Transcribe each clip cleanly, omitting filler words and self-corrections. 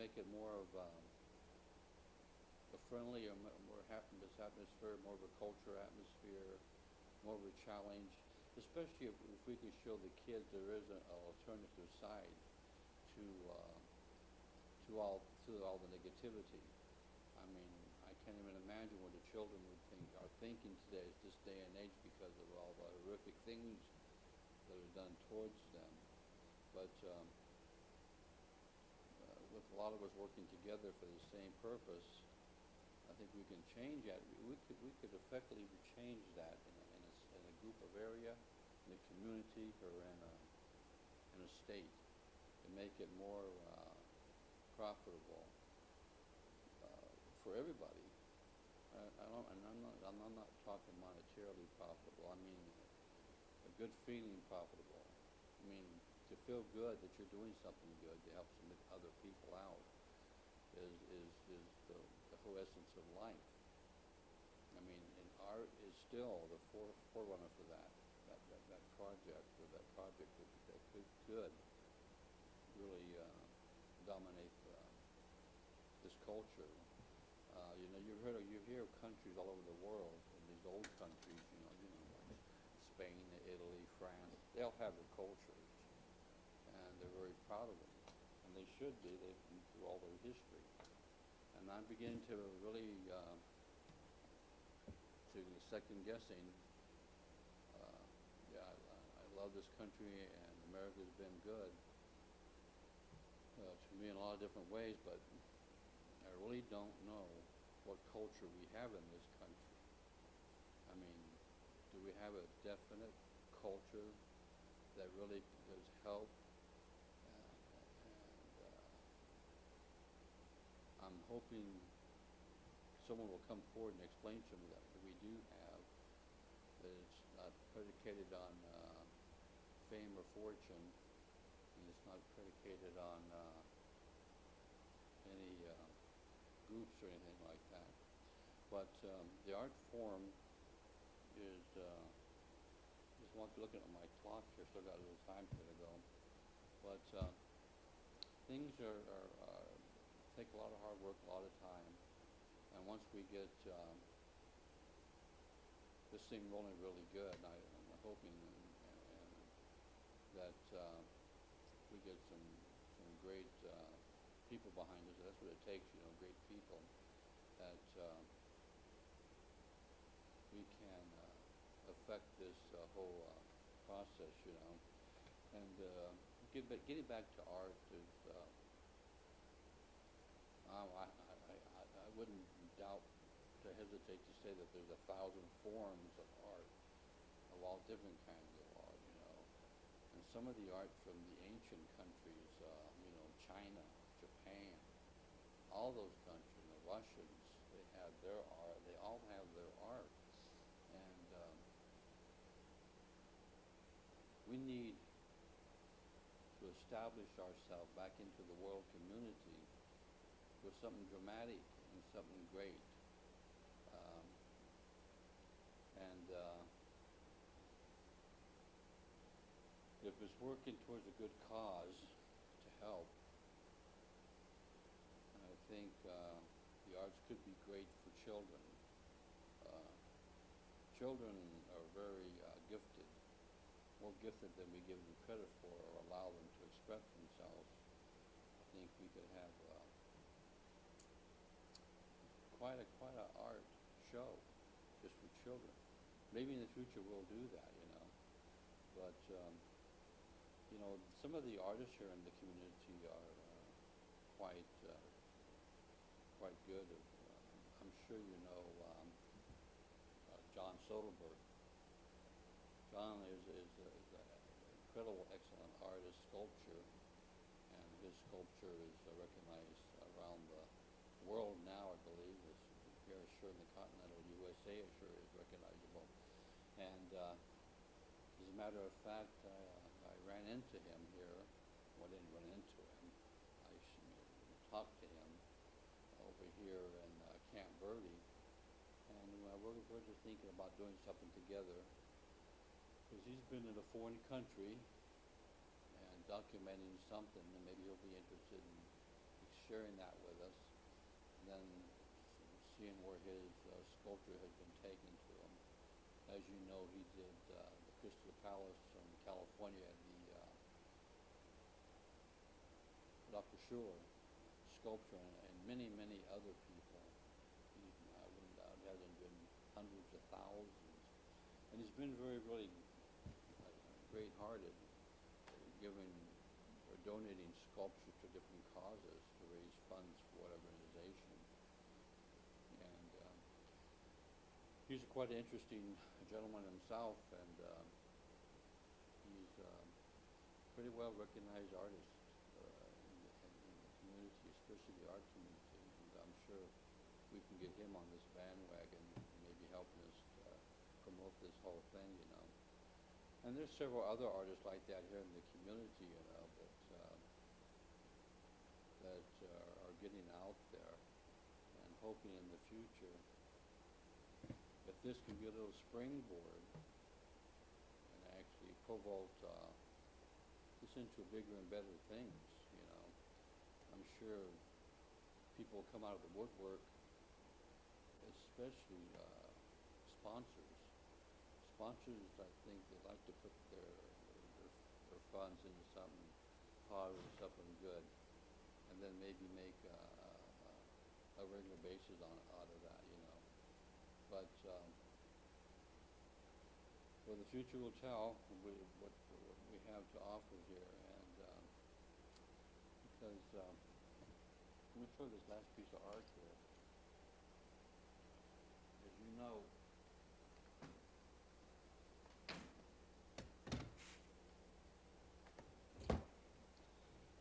make it more of a friendly or more happiness atmosphere, more of a culture atmosphere, more of a challenge, especially if we can show the kids there is an alternative side to uh, to all the negativity. I mean, I can't even imagine what the children are thinking today, at this day and age, because of all the horrific things that are done towards them. But with a lot of us working together for the same purpose, I think we can change that. We could effectively change that in a group of area, in a community, or in a state, and make it more profitable for everybody. I don't, and I'm not talking monetarily profitable. I mean a good feeling profitable. I mean to feel good that you're doing something good to help some other people out is the whole essence of life. I mean, and art is still the forerunner for that project, or that project that could really dominate this culture. You hear of countries all over the world, and these old countries, like Spain, Italy, France. They all have their cultures, and they're very proud of them, and they should be. They've been through all their history, and I'm beginning to really to second guessing. Uh, yeah, I love this country, and America's been good to me in a lot of different ways, but I really don't know what culture we have in this country. I mean, do we have a definite culture that really does help? And I'm hoping someone will come forward and explain to me that we do have, that it's not predicated on fame or fortune, and it's not predicated on any groups or anything like that. But the art form is, just want to look at my clock here, still got a little time here to go. But things take a lot of hard work, a lot of time, and once we get this thing rolling really good, and I'm hoping and that we get some great people behind us. That's what it takes, great people, that we can affect this whole process. And getting back to art is, I wouldn't doubt to hesitate to say that there's 1,000 forms of art, of all different kinds of art. And some of the art from the ancient countries, China, Japan, all those countries, the Russians, they have their art. They all have their art, and we need to establish ourselves back into the world community with something dramatic and something great. Um, and if it's working towards a good cause to help, I think the arts could be great for children. Uh, Children are very gifted, more gifted than we give them credit for, or allow them to express themselves. I think we could have quite a art show just for children. Maybe in the future we'll do that. But some of the artists here in the community are quite good. I'm sure you know John Soderbergh. John is an incredible, excellent artist, sculpture, and his sculpture is recognized around the world now, I believe. Here, sure, in the continental USA, it sure is recognizable. And as a matter of fact, I ran into him here. Well, I didn't run into him. I talked to him over here in Camp Verde, and we're just thinking about doing something together, because he's been in a foreign country and documenting something, and maybe he'll be interested in sharing that with us, and then seeing where his sculpture has been taken to him. As you know, he did the Crystal Palace in California, Dr. Schuller sculpture, and many, many other people. I wouldn't doubt it hasn't been hundreds of thousands. And he's been very, really great-hearted, giving or donating sculptures to different causes to raise funds for whatever organization. And he's quite an interesting gentleman himself, and he's pretty well recognized artist in the community, especially the art community. And I'm sure we can get him on this bandwagon, maybe helping us promote this whole thing, you know. And there's several other artists like that here in the community, you know, that are getting out there, and hoping in the future, if this can be a little springboard and actually provoke this into bigger and better things, you know. I'm sure people come out of the woodwork, especially sponsors. Sponsors, I think, they like to put their funds into something positive, something good, and then maybe make a regular basis out of that, you know. But well, the future will tell what we have to offer here, and because let me show this last piece of art here. As you know,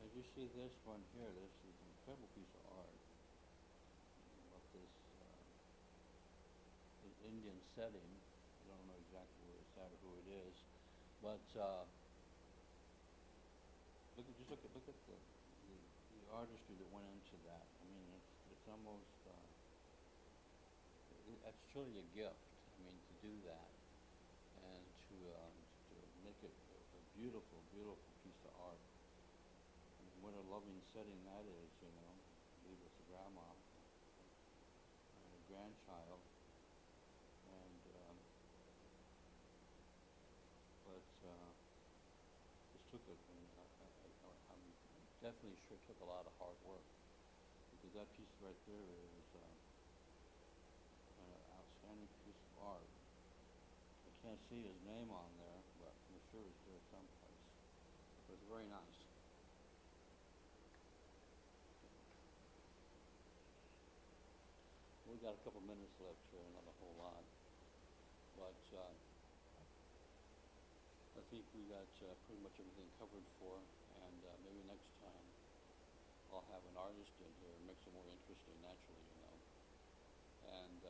as you see this one here, this is an incredible piece of art of this Indian setting. I don't know exactly where it's at or who it is, but look at the artistry that went into that. I mean, it's almost it's truly a gift. I mean, to do that and to make it a beautiful, beautiful piece of art. I mean, what a loving setting that is, you know. Leave with the grandma and a grandchild, and but this took I'm definitely sure it took a lot of hard work, because that piece right there is an outstanding piece of art. I can't see his name on there, but I'm sure it's there someplace. It was very nice. We've got a couple minutes left here, not a whole lot, but I think we got pretty much everything covered for, and maybe next time I'll have an artist in here and make it more interesting naturally, you know. And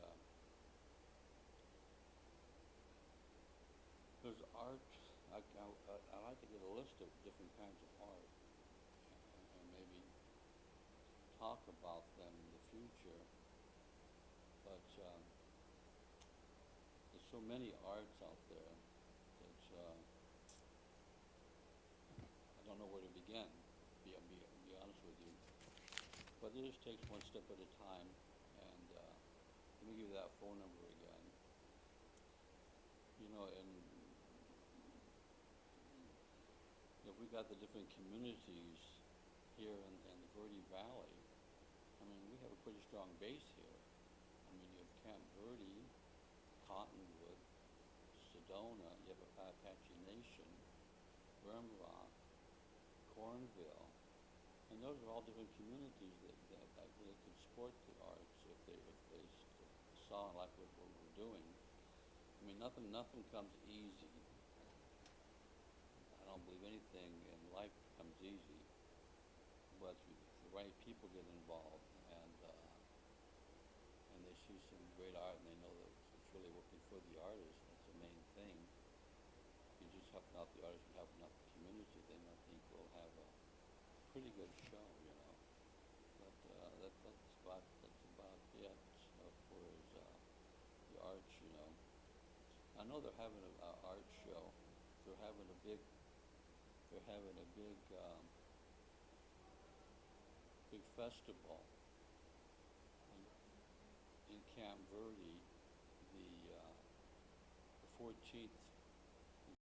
there's art, I like to get a list of different kinds of art, and maybe talk about them in the future, but there's so many arts out there that I don't know where to begin, be honest with you. But it just takes one step at a time, and let me give you that phone number again. You know, and if we got the different communities here in the Verde Valley, I mean, we have a pretty strong base here. I mean, you have Camp Verde, Cottonwood, Sedona, you have Apache Nation, Rimrock, Cornville, and those are all different communities that really could support the arts if they saw like what we're doing. I mean, nothing comes easy. I don't believe anything in life comes easy, but if the right people get involved, and they see some great art, and they know that it's really working for the artist, that's the main thing. If you just helping out the artist and helping out the community, then I think we'll have a pretty good show, you know. But that's about it for the arts, you know. I know they're having an art show. They're having a big big festival in Camp Verde, the 14th